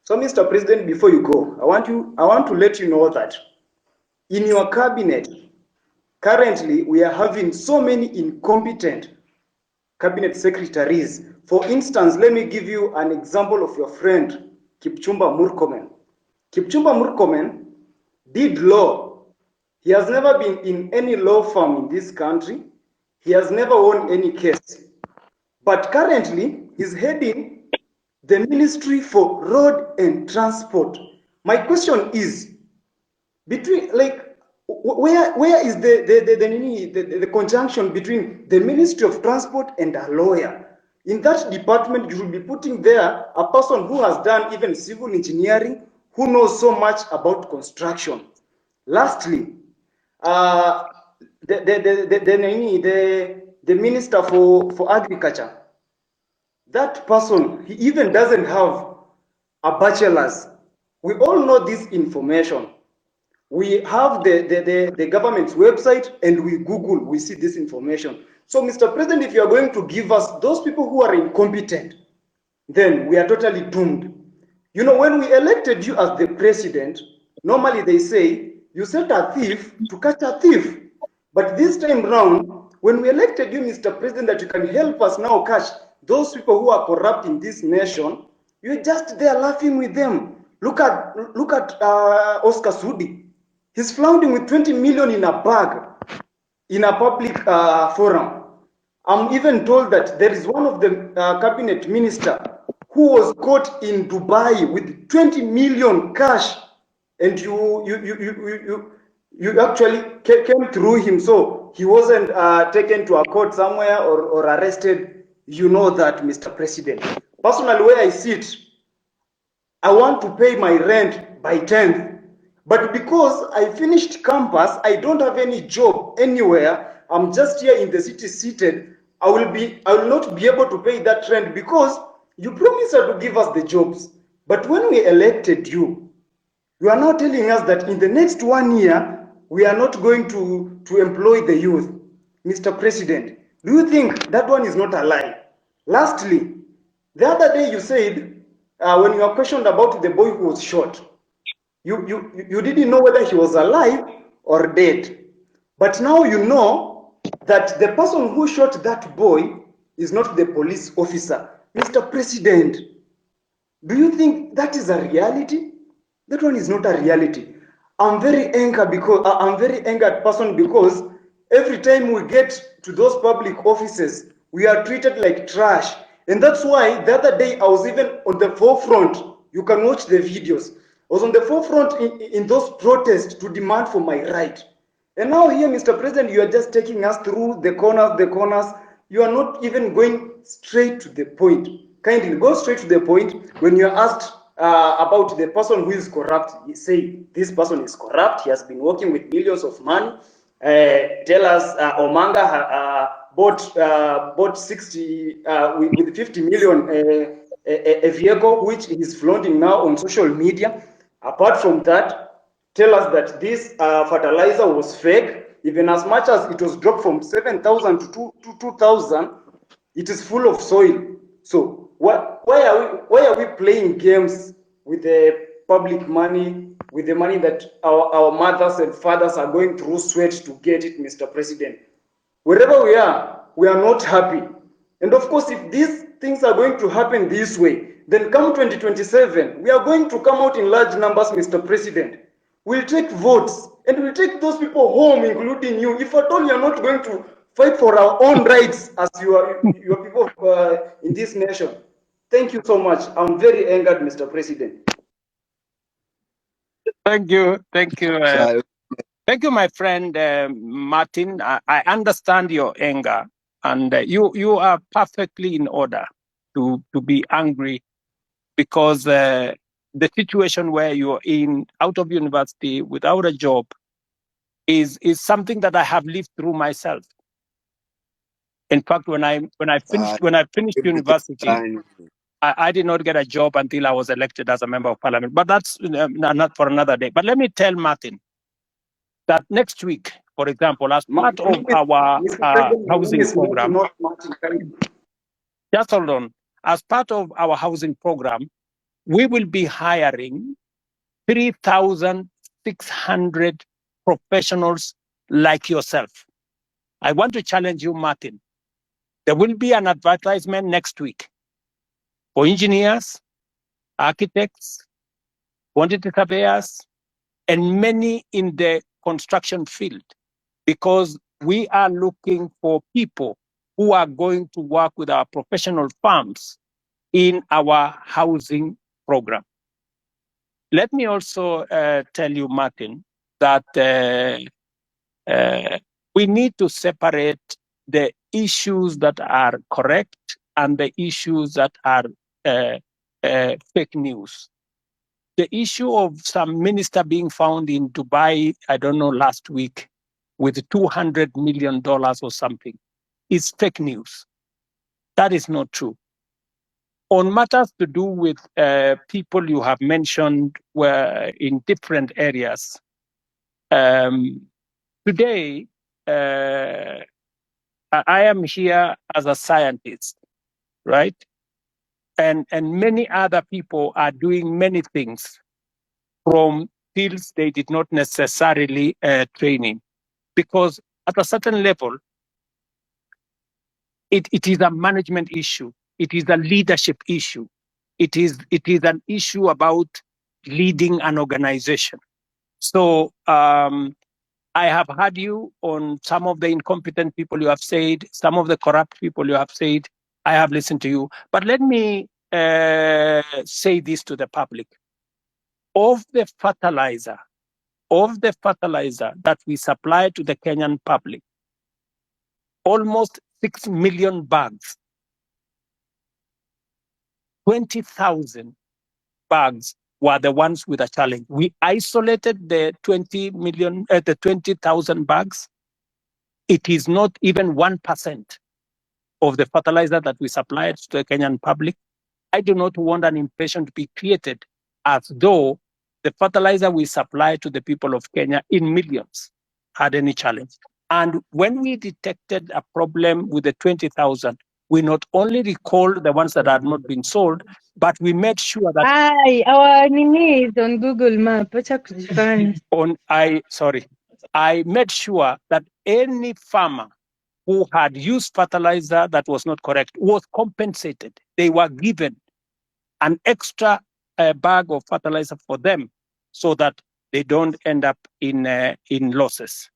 So, Mr. President, before you go, I want to let you know that in your cabinet, currently we are having so many incompetent cabinet secretaries. For instance, let me give you an example of your friend, Kipchumba Murkomen. Kipchumba Murkomen did law. He has never been in any law firm in this country. He has never won any case. But currently, he's heading the Ministry for Road and Transport. My question is, between where is the conjunction between the Ministry of Transport and a lawyer? In that department, you will be putting there a person who has done even civil engineering, who knows so much about construction. Lastly, the Minister for Agriculture, that person, he even doesn't have a bachelor's. We all know this information. We have the government's website and we Google, we see this information. So, Mr. President, if you are going to give us those people who are incompetent, then we are totally doomed. You know, when we elected you as the president, normally they say, you set a thief to catch a thief. But this time round, when we elected you, Mr. President, that you can help us now catch those people who are corrupt in this nation, you're just there laughing with them. Look at Oscar Sudi. He's flaunting with 20 million in a bag in a public forum. I'm even told that there is one of the cabinet minister who was caught in Dubai with 20 million cash, and you actually came through him, so he wasn't taken to a court somewhere or arrested. You know that, Mr. President. Personally, where I sit, I want to pay my rent by 10th. But because I finished campus, I don't have any job anywhere. I'm just here in the city seated. I will not be able to pay that rent because you promised to give us the jobs. But when we elected you, you are now telling us that in the next 1 year, we are not going to employ the youth. Mr. President, do you think that one is not a lie? Lastly, the other day you said, when you were questioned about the boy who was shot, you didn't know whether he was alive or dead. But now you know that the person who shot that boy is not the police officer. Mr. President, do you think that is a reality? That one is not a reality. I'm very angered person because every time we get to those public offices, we are treated like trash. And that's why the other day I was even on the forefront. You can watch the videos. I was on the forefront in those protests to demand for my right. And now here, Mr. President, you are just taking us through the corners. You are not even going straight to the point. Kindly go straight to the point. When you are asked about the person who is corrupt, you say, this person is corrupt. He has been working with millions of money. Tell us, Omanga bought 60 with 50 million a vehicle which is flaunting now on social media. Apart from that, tell us that this fertilizer was fake. Even as much as it was dropped from 7,000 to 2,000, it is full of soil. So why are we playing games with the public money, with the money that our mothers and fathers are going through sweat to get it, Mr. President? Wherever we are not happy. And of course, if these things are going to happen this way, then come 2027, we are going to come out in large numbers, Mr. President. We'll take votes and we'll take those people home, including you. If at all you are not going to fight for our own rights as your people in this nation. Thank you so much. I'm very angered, Mr. President. Thank you. Thank you, my friend Martin. I understand your anger, and you are perfectly in order to be angry because the situation where you're in, out of university, without a job, is something that I have lived through myself. In fact, when I finished university, I did not get a job until I was elected as a member of parliament. But that's not for another day. But let me tell Martin that next week, for example, as part of our housing program, just hold on. As part of our housing program, we will be hiring 3,600 professionals like yourself. I want to challenge you, Martin. There will be an advertisement next week for engineers, architects, quantity surveyors, and many in the construction field, because we are looking for people who are going to work with our professional firms in our housing program. Let me also tell you, Martin, that we need to separate the issues that are correct and the issues that are fake news. The issue of some minister being found in Dubai, I don't know, last week with $200 million or something is fake news. That is not true. On matters to do with people you have mentioned were in different areas, today, I am here as a scientist, right? And many other people are doing many things from fields they did not necessarily train in. Because at a certain level, it is a management issue. It is a leadership issue. It is an issue about leading an organization. So I have heard you on some of the incompetent people you have said, some of the corrupt people you have said. I have listened to you. But let me say this to the public. Of the fertilizer that we supply to the Kenyan public, almost 6 million bags, 20,000 bags were the ones with a challenge. We isolated the 20,000 bags. It is not even 1% of the fertilizer that we supplied to the Kenyan public. I do not want an impression to be created as though the fertilizer we supply to the people of Kenya in millions had any challenge. And when we detected a problem with the 20,000, we not only recalled the ones that had not been sold, but we made sure that our Nini is on Google Map. I made sure that any farmer who had used fertilizer that was not correct was compensated. They were given an extra bag of fertilizer for them so that they don't end up in losses.